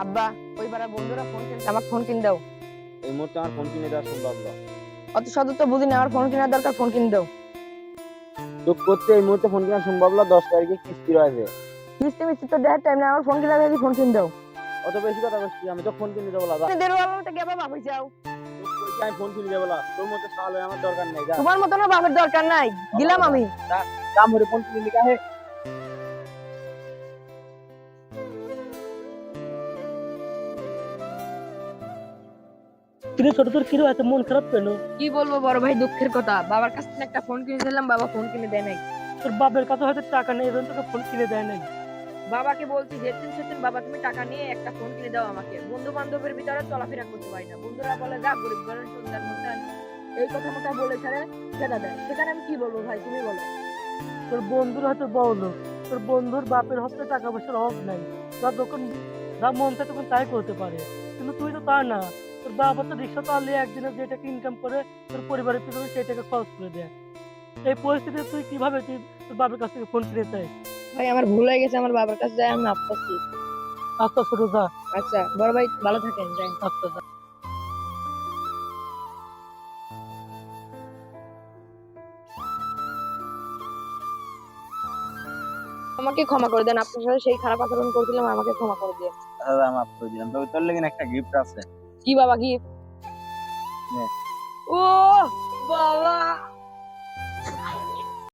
আব্বা, ওই পাড়ার বন্ধুরা ফোন কিনছে, আমার ফোন কিনে দাও। এই মুহূর্তে আমার ফোন কিনে দেওয়া সম্ভব না। অত শত তো বুঝি না, আমার ফোন কেনার দরকার, ফোন কিনে দাও। চুপ করতে এই মুহূর্তে ফোন কেনা সম্ভব না, 10 তারিখে কিস্তি রয়েছে। কিস্তি মিস্তি তো দেওয়ার টাইম না, আমার ফোন কিনা দেখি, ফোন কিনে দাও। অত বেশি কথা বলছি, আমি তো ফোন কিনে দেবো দাদা। তুমি দেড় বেলা থেকে বাবা হয়ে যাও। আমি ফোন কিনে দেবো না, তোর মতো সাল আমার দরকার নেই। যা তোমার মতন বাপের দরকার নাই, দিলাম আমি। দাম হরে ফোন কিনে দিকা হে। কিরে ছোট তোর কিরে এত মন খারাপ কেন? কি বলবো বড় ভাই, দুঃখের কথা, বাবার কাছ থেকে একটা ফোন কিনে দিলাম, বাবা ফোন কিনে দেয় নাই। তোর বাপের কাছে হয়তো টাকা নেই, এজন্য তোকে ফোন কিনে দেয় নাই। বাবাকে বলছি যেদিন সেদিন, বাবা তুমি টাকা নিয়ে একটা ফোন কিনে দাও আমাকে। বন্ধু বান্ধবের ভিতরে চলাফেরা করতে পারি না, বন্ধুরা বলে যা গরিব ঘরের সন্তান মন্তান, এই কথা মতো বলে ছেড়ে সেটা দেয়। সেখানে আমি কি বলবো ভাই, তুমি বলো। তোর বন্ধুর হয়তো বড় লোক, তোর বন্ধুর বাপের হচ্ছে টাকা পয়সার অভাব নাই, তোর যখন যা মন চায় তখন তাই করতে পারে। কিন্তু তুই তো তা না, তোর বাবা তো রিক্সা চালিয়ে একদিনে যে টাকা ইনকাম করে তোর পরিবারের পিছনে সেই টাকা খরচ করে দেয়। এই পরিস্থিতিতে তুই কিভাবে তুই তোর বাপের কাছ থেকে ফোন কিনে চাই? ভাই আমার ভুল হয়ে গেছে, আমার বাবার কাছে যাই, আমি আপনাকে। আচ্ছা ছোট যা। আচ্ছা বড় ভাই, ভালো থাকেন, যাই। আচ্ছা যা। আমাকে ক্ষমা করে দেন, আপনার সাথে সেই খারাপ আচরণ করেছিলাম, আমাকে ক্ষমা করে দেন। দাদা মাফ করে দিলাম, তবে তোর লেগে একটা গিফট আছে। কি বাবা, গিফট? নে। ও বাবা,